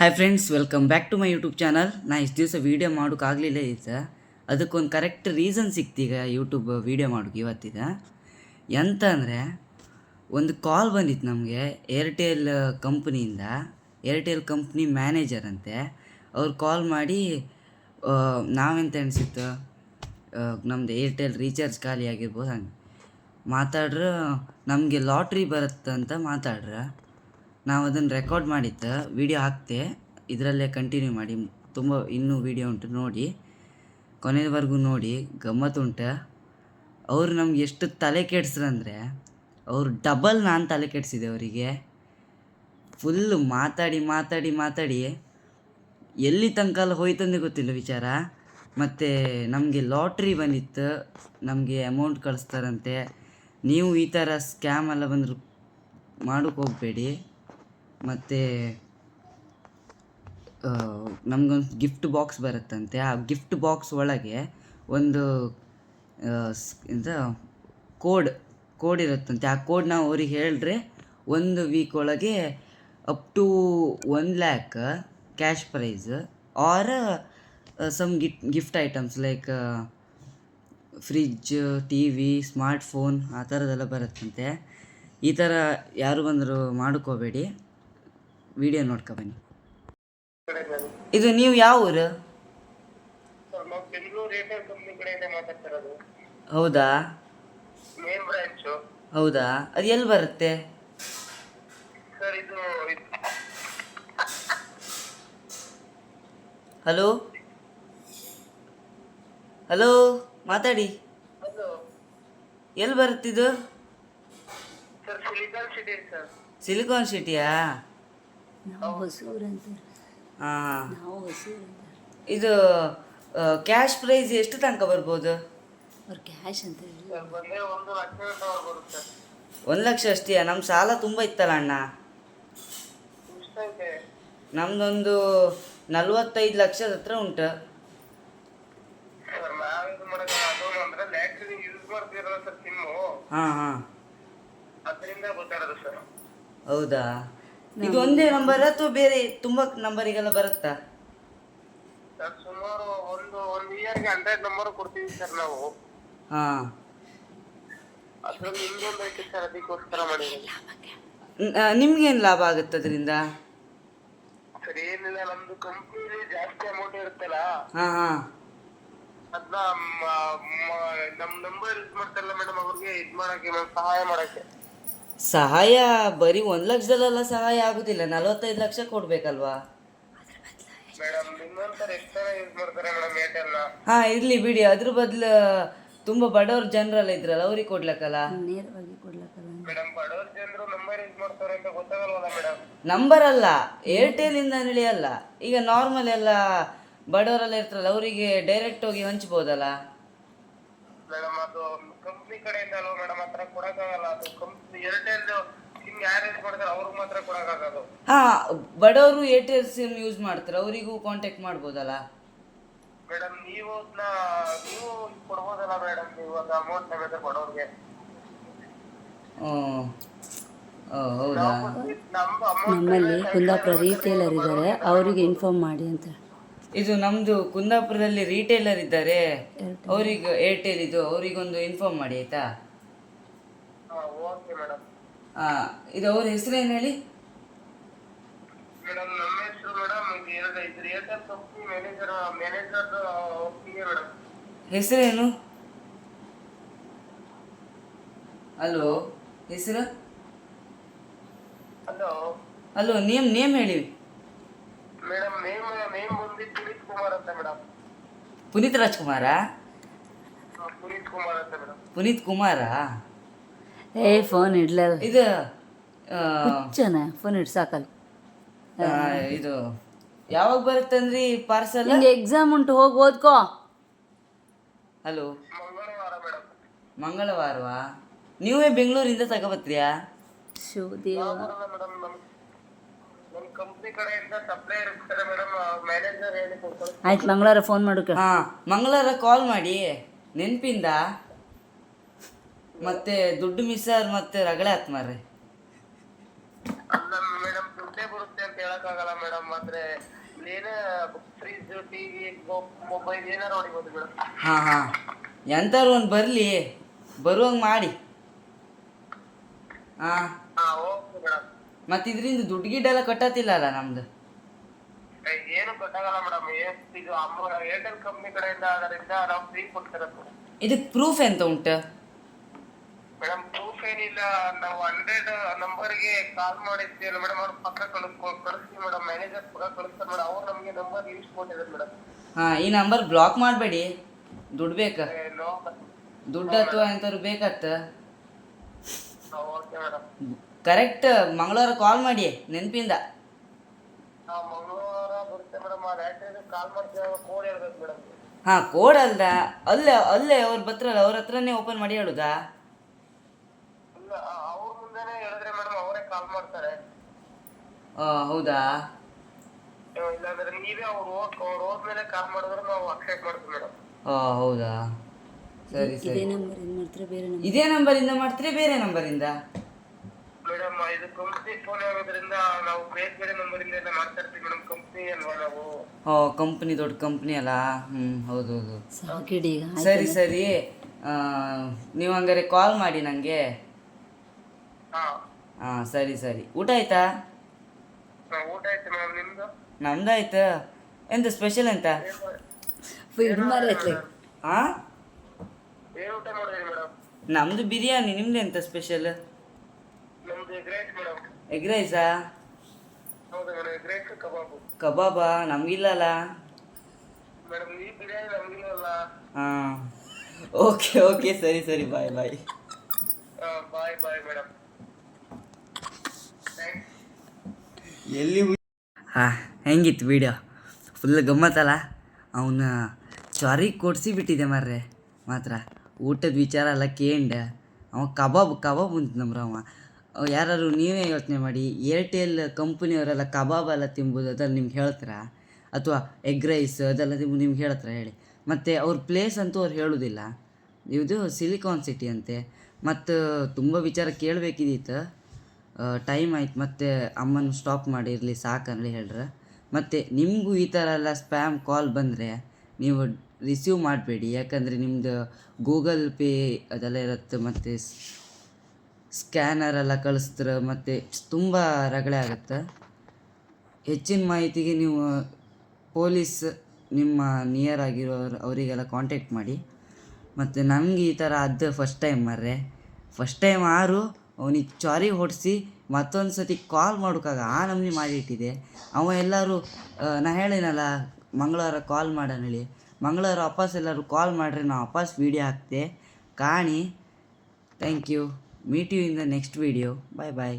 Hi friends, welcome back to my YouTube channel. ನಾ ಇಷ್ಟು ದಿವಸ ವೀಡಿಯೋ ಮಾಡೋಕ್ಕಾಗಲಿಲ್ಲ ಇತ್ತು. ಅದಕ್ಕೊಂದು ಕರೆಕ್ಟ್ ರೀಸನ್ ಸಿಕ್ತೀಗ ಯೂಟ್ಯೂಬ್ ವೀಡಿಯೋ ಮಾಡೋಕೆ ಇವತ್ತಿದ. ಎಂತ ಅಂದರೆ, ಒಂದು ಕಾಲ್ ಬಂದಿತ್ತು ನಮಗೆ ಏರ್ಟೆಲ್ ಕಂಪ್ನಿಯಿಂದ. ಏರ್ಟೆಲ್ ಕಂಪ್ನಿ ಮ್ಯಾನೇಜರ್ ಅಂತೆ. ಅವ್ರು ಕಾಲ್ ಮಾಡಿ ನಾವೆಂತ ಅನಿಸಿತ್ತು, ನಮ್ಮದು ಏರ್ಟೆಲ್ ರೀಚಾರ್ಜ್ ಖಾಲಿ ಆಗಿರ್ಬೋದು ಹಂಗೆ ಮಾತಾಡ್ರೆ ನಮಗೆ ಲಾಟ್ರಿ ಬರುತ್ತಂತ ಮಾತಾಡ್ರೆ. ನಾವು ಅದನ್ನು ರೆಕಾರ್ಡ್ ಮಾಡಿತ್ತು, ವೀಡಿಯೋ ಹಾಕ್ತೆ. ಇದರಲ್ಲೇ ಕಂಟಿನ್ಯೂ ಮಾಡಿ, ತುಂಬ ಇನ್ನೂ ವೀಡಿಯೋ ಉಂಟು, ನೋಡಿ ಕೊನೆಯವರೆಗೂ ನೋಡಿ, ಗಮ್ಮತ್ತುಂಟು. ಅವರು ನಮ್ಗೆ ಎಷ್ಟು ತಲೆ ಕೆಡಿಸ್ರಂದರೆ, ಅವರು ಡಬಲ್ ನಾನು ತಲೆ ಕೆಡಿಸಿದೆ ಅವರಿಗೆ. ಫುಲ್ಲು ಮಾತಾಡಿ ಮಾತಾಡಿ ಮಾತಾಡಿ ಎಲ್ಲಿ ತನಕ ಹೋಯ್ತಂದೇ ಗೊತ್ತಿಲ್ಲ ವಿಚಾರ. ಮತ್ತು ನಮಗೆ ಲಾಟ್ರಿ ಬಂದಿತ್ತು, ನಮಗೆ ಅಮೌಂಟ್ ಕಳಿಸ್ತಾರಂತೆ. ನೀವು ಈ ಥರ ಸ್ಕ್ಯಾಮ್ ಎಲ್ಲ ಬಂದರೂ ಮಾಡೋಕ್ಕೆ ಹೋಗಬೇಡಿ. ಮತ್ತು ನಮಗೊಂದು ಗಿಫ್ಟ್ ಬಾಕ್ಸ್ ಬರುತ್ತಂತೆ. ಆ ಗಿಫ್ಟ್ ಬಾಕ್ಸ್ ಒಳಗೆ ಒಂದು ಎಂತ ಕೋಡ್ ಇರುತ್ತಂತೆ. ಆ ಕೋಡ್ ನಾವು ಅವ್ರಿಗೆ ಹೇಳಿದ್ರೆ 1 ವೀಕ್ ಒಳಗೆ up to 1 lakh cash prize or some gift items like fridge, T V, smartphone ಆ ಥರದ್ದೆಲ್ಲ ಬರುತ್ತಂತೆ. ಈ ಥರ ಯಾರು ಬಂದರೂ ಮಾಡ್ಕೋಬೇಡಿ, ವಿಡಿಯೋ ನೋಡ್ಕೊ ಬನ್ನಿ. ಇದು ನೀವು ಯಾವ ಊರು? ಹೌದಾ ಹೌದಾ, ಅದು ಎಲ್ಲಿ ಬರುತ್ತೆ? ಹಲೋ ಹಲೋ, ಮಾತಾಡಿ. ಎಲ್ಲಿ ಬರುತ್ತಿದ್ದು? ಸಿಲಿಕಾನ್ ಸಿಟಿಯಾ? ಹಾಂ. ಇದು ಕ್ಯಾಶ್ ಪ್ರೈಸ್ ಎಷ್ಟು ತನಕ ಬರ್ಬೋದು? ಕ್ಯಾಶ್ ಅಂತ 1 ಲಕ್ಷ ಅಷ್ಟೇ? ನಮ್ಮ ಸಾಲ ತುಂಬ ಇತ್ತಲ್ಲ ಅಣ್ಣ. ನಮ್ದೊಂದು 45 ಲಕ್ಷದ ಹತ್ರ ಉಂಟು. ಹಾಂ ಹಾಂ, ಹೌದಾ. ಇದು ಒಂದೇ ನಂಬರ್ ಅಥವಾ ಬೇರೆ ತುಂಬ ನಂಬರಿಗೆಲ್ಲ ಬರುತ್ತಾ? ಸುಮಾರು ಒಂದು ಇಯರ್ಗೆ 100 ನಂಬರ್ ಕೊಡ್ತೀವಿ ಸರ್ ನಾವು. ಹಾಂ, ಅದ್ರಲ್ಲಿ ನಿಮ್ಗೊಂದು ಐತೆ ಸರ್, ಅದಕ್ಕೋಸ್ಕರ ಮಾಡಿರೋದು. ನಿಮ್ಗೇನು ಲಾಭ ಆಗುತ್ತೆ ಅದರಿಂದ? ಸರ್ ಏನಿಲ್ಲ, ನಮ್ದು ಕಂಪ್ನಿಲಿ ಜಾಸ್ತಿ ಅಮೌಂಟ್ ಇರುತ್ತಲ್ಲ, ಹಾಂ ಹಾಂ, ಅದನ್ನ ನಮ್ ನಂಬರ್ ಯೂಸ್ ಮಾಡ್ತಾರಲ್ಲ ಮೇಡಮ್, ಅವ್ರಿಗೆ ಇದು ಮಾಡಕ್ಕೆ, ಸಹಾಯ ಮಾಡಕ್ಕೆ. ಸಹಾಯ ಬರೀ 1 ಲಕ್ಷದಲ್ಲೆಲ್ಲ ಸಹಾಯ ಆಗುದಿಲ್ಲ, 45 ಲಕ್ಷ ಕೊಡ್ಬೇಕಲ್ವಾ ಮೇಡಮ್? ನಿಮ್ಮಂತರ ಎಷ್ಟು ಜನ ಯೂಸ್ ಮಾಡ್ತಾರೆ ಮೇಡಮ್ ಏರ್ಟೆಲ್ನ? ಹಾಂ, ಇರಲಿ ಬಿಡಿ. ಅದ್ರ ಬದಲು ತುಂಬ ಬಡವ್ರ ಜನರೆಲ್ಲ ಇದ್ರಲ್ಲ, ಅವ್ರಿಗೆ ಕೊಡ್ಲಕ್ಕಲ್ಲ? ನೇರವಾಗಿ ಕೊಡ್ಲಕ್ಕಲ್ಲ ಮೇಡಮ್, ಬಡವ್ರ ಜನರು ನಂಬರ್ ಯೂಸ್ ಮಾಡ್ತಾರೆ ಅಂತ ಗೊತ್ತಾಗಲ್ವಲ್ಲ ಮೇಡಮ್? ನಂಬರ್ ಅಲ್ಲ, ಏರ್ಟೆಲಿಂದ ಹೇಳಿ ಅಲ್ಲ. ಈಗ ನಾರ್ಮಲ್ ಎಲ್ಲ ಬಡವರೆಲ್ಲ ಇರ್ತಾರಲ್ಲ, ಅವರಿಗೆ ಡೈರೆಕ್ಟ್ ಹೋಗಿ ಹಂಚ್ಬೋದಲ್ಲ ಮೇಡಮ್. ಅದು ಕಂಪ್ನಿ ಕಡೆಯಿಂದ ಅಲ್ವಾ ಮೇಡಮ್, ಹತ್ರ ಕೊಡಕ್ಕಾಗಲ್ಲ. ಅದು ಕಂಪ್ನಿ ಏರ್ಟೆಲ್ ಸಿಮ್ ಯಾರು ಯೂಸ್ ಮಾಡ್ತಾರೆ ಅವ್ರಿಗೆ ಮಾತ್ರ ಕೊಡಕ್ಕಾಗೋದು. ಹಾಂ, ಬಡವರು ಏರ್ಟೆಲ್ ಸಿಮ್ ಯೂಸ್ ಮಾಡ್ತಾರೆ, ಅವರಿಗೂ ಕಾಂಟ್ಯಾಕ್ಟ್ ಮಾಡ್ಬೋದಲ್ಲ ಮೇಡಮ್? ನೀವು ಕೊಡ್ಬೋದಲ್ಲ ಮೇಡಮ್, ನೀವು ಅದು ಅಮೌಂಟ್ ಬೇಕಾದ್ರೆ ಬಡವ್ರಿಗೆ. ಹೌದಾ. ನಮ್ಮಲ್ಲಿ ಕುಂದಾಪುರ ರೀಟೇಲರ್ ಇದ್ದಾರೆ, ಅವರಿಗೆ ಇನ್ಫಾರ್ಮ್ ಮಾಡಿ ಅಂತ. ಇದು ನಮ್ಮದು ಕುಂದಾಪುರದಲ್ಲಿ ರೀಟೇಲರ್ ಇದ್ದಾರೆ, ಅವರಿಗೆ ಏರ್ಟೆಲ್ ಇದು, ಅವರಿಗೊಂದು ಇನ್ಫಾರ್ಮ್ ಮಾಡಿ ಆಯಿತಾ? Okay madam. ಹಾಂ, ಇದು ಅವ್ರ ಹೆಸರೇನು ಹೇಳಿ? ಮೇಡಮ್, ನಮ್ಮ ಹೆಸರು ಮೇಡಮ್ ಏರ್ಟೆಲ್ ಕಂಪ್ನಿ ಮ್ಯಾನೇಜರ್ ಒಪ್ಪಿಗೆ ಮೇಡಮ್. ಹೆಸರೇನು? ಹಲೋ, ಹೆಸರು? ಹಲೋ, ನೇಮ್ ಹೇಳಿ ಮೇಡಮ್. ನೇಮ್ ಬಂದು ಪುನೀತ್ ಕುಮಾರ್ ಅಂತ ಮೇಡಮ್. ಪುನೀತ್ ರಾಜ್ಕುಮಾರಾ? ಪುನೀತ್ ಕುಮಾರ್ ಅಂತ ಮೇಡಮ್. ಪುನೀತ್ ಕುಮಾರಾ? ಫೋನ್ ಇಡ್ಲಲ್ಲ, ಇದು ಹುಚ್ಚನ ಫೋನ್ ಇಡ್ ಸಾಕಲ್ಲ. ಇದು ಯಾವಾಗ ಬರುತ್ತಂದ್ರಿ ಪಾರ್ಸಲ್? ನಿಂಗೆ ಎಕ್ಸಾಮ್ ಉಂಟು, ಹೋಗಿ ಓದ್ಕೋ. ಹಲೋ, ಮಂಗಳವಾರ ಮೇಡಮ್. ಮಂಗಳವಾರವಾ? ನೀವೇ ಬೆಂಗಳೂರಿಂದ ತಗೋಬತ್ರಿಯಾ? ಮೇಡಮ್, ನಮ್ಮ ಕಂಪ್ನಿ ಕಡೆಯಿಂದ ಸಪ್ಲೈಯರ್ ಇರ್ತಾರೆ ಮೇಡಮ್, ಮ್ಯಾನೇಜರ್ ಹೇಳಿ ಕೊಡ್ತಾರೆ. ಆಯ್ತು, ಮಂಗಳವಾರ ಫೋನ್ ಮಾಡೋಕೆ. ಹಾಂ, ಮಂಗಳವಾರ ಕಾಲ್ ಮಾಡಿ ನೆನಪಿಂದ. ಮತ್ತೆ ದುಡ್ಡು ಮಿಸ್ಸಾರ್ ಮತ್ತೆ ರಗಳೆ ಆತ್ಮಾರ್ರಿ. ಮೇಡಮ್, ದುಡ್ಡೇ ಬರುತ್ತೆ ಅಂತ ಹೇಳಕ್ಕಾಗಲ್ಲ ಮೇಡಮ್. ಆದ್ರೆ ಏನೇ ಫ್ರಿಜ್, ಟಿವಿ, ಮೊಬೈಲ್ ಏನಾರು ಹೊಡಿಬೋದು ಮೇಡಮ್. ಹಾಂ ಎಂತಾರು ಒಂದು ಬರಲಿ, ಬರುವಂಗೆ ಮಾಡಿ. ಹಾಂ, ಓಕೆ ಮೇಡಮ್. ಮತ್ತು ಇದರಿಂದ ದುಡ್ಡು ಗಿಡ್ಡೆಲ್ಲ ಕಟ್ಟತ್ತಿಲ್ಲಲ್ಲ ನಮ್ದು? ಏನು ಗೊತ್ತಾಗಲ್ಲ ಮೇಡಮ್. ಇದು ಏರ್ಟೆಲ್ ಕಂಪ್ನಿ ಕಡೆಯಿಂದ ಅದರಿಂದ ನಾವು ಫ್ರೀ ಕೊಡ್ತಾರೆ ಮೇಡಮ್. ಇದಕ್ಕೆ ಪ್ರೂಫ್ ಎಂತ ಉಂಟು? ಮೇಡಮ್ ಪ್ರೂಫ್ ಏನಿಲ್ಲ. ನಾವು 100 ನಂಬರ್ಗೆ ಕಾಲ್ ಮಾಡಿರ್ತೀವಲ್ಲ ಮೇಡಮ್, ಅವ್ರ ಪಕ್ಕ ಕಳಿಸ್ತೀವಿ ಮೇಡಮ್. ಮ್ಯಾನೇಜರ್ ಪಕ್ಕ ಕಳಿಸ್ತಾರೆ ಮೇಡಮ್. ಅವ್ರು ನಮಗೆ ನಂಬರ್ ಯೂಸ್ ಕೊಟ್ಟಿದ್ದಾರೆ ಮೇಡಮ್. ಹಾಂ, ಈ ನಂಬರ್ ಬ್ಲಾಕ್ ಮಾಡಬೇಡಿ. ದುಡ್ಡು ಬೇಕಾ? ದುಡ್ಡು ಅಥವಾ ಎಂಥವ್ರು ಬೇಕತ್ತ? Okay madam. ಕರೆಕ್ಟ್ ಮಂಗಳವಾರ ಕಾಲ್ ಮಾಡಿ ನೆನಪಿಂದ. ಮಂಗಳವಾರ ಬರುತ್ತೆ ಮೇಡಮ್. ಆ ರ್ಯಾಟ್ರಿಗೆ ಕಾಲ್ ಮಾಡ್ತೀವಿ, ಕೋಡ್ ಹೇಳ್ಬೇಕು ಮೇಡಮ್. ಹಾಂ, ಕೋಡ್ ಅಲ್ದ, ಅಲ್ಲೇ ಅವ್ರು ಬರ್ತಾರಲ್ಲ ಅವ್ರ ಹತ್ರನೇ ಓಪನ್ ಮಾಡಿ ಹೇಳುದಾ? ಇಲ್ಲ, ಅವ್ರ ಮುಂದೆನೇ ಹೇಳಿದ್ರೆ ಮೇಡಮ್ ಅವರೇ ಕಾಲ್ ಮಾಡ್ತಾರೆ. ಹೌದಾ? ಇಲ್ಲಾಂದ್ರೆ ನೀವೇ ಅವ್ರು ಹೋದ್ಮೇಲೆ ಕಾಲ್ ಮಾಡಿದ್ರೆ ನಾವು ಅಕ್ಸೆಪ್ಟ್ ಮಾಡ್ತೀವಿ ಮೇಡಮ್. ಹೌದಾ, ಸರಿ ಇದೇ ಸರಿ. ನಂಬರಿಂದ ಮಾಡ್ತಾರೆ, ಬೇರೆ ನಂಬರ್? ಇದೇ ನಂಬರಿಂದ ಮಾಡ್ತೀರಿ, ಬೇರೆ ನಂಬರಿಂದ? ಮೇಡಮ್ ಇದು ಕಂಪ್ನಿ ಫೋನ್ ಆಗೋದ್ರಿಂದ ನಾವು ಬೇರೆ ಬೇರೆ ನಂಬರಿಂದ ಎಲ್ಲ ಮಾಡ್ತಾ ಇರ್ತೀವಿ ಮೇಡಮ್. ಕಂಪ್ನಿ ಅಲ್ವಾ ನಾವು. ಕಂಪ್ನಿ ದೊಡ್ಡ ಕಂಪ್ನಿ ಅಲ್ಲ. ಹೌದು. ಸಾಕಿಡಿ ಈಗ. ಸರಿ ಸರಿ. ನೀವು ಹಂಗಾರೆ ಕಾಲ್ ಮಾಡಿ ನನಗೆ. ಹಾಂ ಸರಿ ಸರಿ. ಊಟ ಆಯ್ತಾ? ಊಟ ಆಯ್ತು ಮೇಡಮ್. ನಿಮ್ದು? ನಮ್ದಾಯ್ತು. ಎಂತ ಸ್ಪೆಷಲ್ ಎಂತ? ಇದು ಮಾರಿ ಆಯ್ತು. ಹಾಂ, ಏನು ಊಟ ಮಾಡಿದ್ರಿ ಮೇಡಮ್? ನಮ್ಮದು ಬಿರಿಯಾನಿ. ನಿಮ್ದು ಎಂತ ಸ್ಪೆಷಲ್? ನಮ್ದು ಎಗ್ ರೈಸ್ ಮೇಡಮ್. ಎಗ್ ರೈಸಾ? ಹೌದು ಮೇಡಮ್, ಎಗ್ ರೈಸ್ ಕಬಾಬು. ಕಬಾಬಾ? ನಮಗಿಲ್ಲಲ್ಲ ಮೇಡಮ್. ಈ ಬಿರಿಯಾನಿ ನಮ್ಗಿಲ್ಲಲ್ಲ. ಹಾಂ, ಓಕೆ ಸರಿ ಸರಿ. ಬಾಯ್ ಬಾಯ್ ಮೇಡಮ್. ಎಲ್ಲಿ? ಹಾಂ, ಹೆಂಗಿತ್ತು ವಿಡಿಯೋ? ಫುಲ್ ಗಮ್ಮತ್ತಲ್ಲ. ಅವನ್ನ ಚಾರಿಗೆ ಕೊಡಿಸಿ ಬಿಟ್ಟಿದೆ ಮಾರ್ರೆ. ಮಾತ್ರ ಊಟದ ವಿಚಾರ ಎಲ್ಲ ಕೇಂಡ ಅವ ಕಬಾಬ್ ಅಂತ ನಂಬ್ರವ. ಯಾರು ನೀವೇ ಯೋಚನೆ ಮಾಡಿ, ಏರ್ಟೆಲ್ ಕಂಪ್ನಿಯವರೆಲ್ಲ ಕಬಾಬ್ ಎಲ್ಲ ತಿಂಬೋದು ಅದೆಲ್ಲ ನಿಮ್ಗೆ ಹೇಳ್ತಾರಾ? ಅಥವಾ ಎಗ್ ರೈಸ್ ಅದೆಲ್ಲ ನಿಮ್ಗೆ ಹೇಳ್ತಾರಾ ಹೇಳಿ? ಮತ್ತು ಅವ್ರ ಪ್ಲೇಸ್ ಅಂತೂ ಅವ್ರು ಹೇಳೋದಿಲ್ಲ. ಇದು ಸಿಲಿಕಾನ್ ಸಿಟಿ ಅಂತೆ. ಮತ್ತು ತುಂಬ ವಿಚಾರ ಕೇಳಬೇಕಿದ್ದಿತ್ತು. ಟೈಮ್ ಆಯ್ತು, ಮತ್ತು ಅಮ್ಮನ ಸ್ಟಾಪ್ ಮಾಡಿರಲಿ ಸಾಕಂದೇಳಿ ಹೇಳ್ರೆ. ಮತ್ತು ನಿಮಗೂ ಈ ಥರ ಎಲ್ಲ ಸ್ಪ್ಯಾಮ್ ಕಾಲ್ ಬಂದರೆ ನೀವು ರಿಸೀವ್ ಮಾಡಬೇಡಿ. ಯಾಕಂದರೆ ನಿಮ್ಮದು ಗೂಗಲ್ ಪೇ ಅದೆಲ್ಲ ಇರುತ್ತೆ, ಮತ್ತು ಸ್ಕ್ಯಾನರ್ ಎಲ್ಲ ಕಳಿಸ್ತಾರೆ, ಮತ್ತು ತುಂಬ ರಗಳೆ ಆಗುತ್ತೆ. ಹೆಚ್ಚಿನ ಮಾಹಿತಿಗೆ ನೀವು ಪೊಲೀಸ್ ನಿಮ್ಮ ನಿಯರ್ ಆಗಿರೋರು ಅವರಿಗೆಲ್ಲ ಕಾಂಟ್ಯಾಕ್ಟ್ ಮಾಡಿ. ಮತ್ತು ನನಗೆ ಈ ಥರ ಅದು ಫಸ್ಟ್ ಟೈಮ್ ಅವನಿಗೆ ಚಾರಿಗೆ ಹೊಡಿಸಿ ಮತ್ತೊಂದು ಸತಿ ಕಾಲ್ ಮಾಡೋಕ್ಕಾಗ ಆ ನಮ್ನಿ ಮಾಡಿಟ್ಟಿದೆ ಅವ. ಎಲ್ಲರೂ ನಾ ಹೇಳಿನಲ್ಲ ಮಂಗಳವಾರ ಕಾಲ್ ಮಾಡೋಣ ಮಂಗಳವಾರ ವಾಪಸ್ ಎಲ್ಲರೂ ಕಾಲ್ ಮಾಡಿರಿ, ನಾ ವಾಪಸ್ ವೀಡಿಯೋ ಹಾಕ್ತೆ ಕಾಣಿ. Thank you. Meet you in the next video. Bye.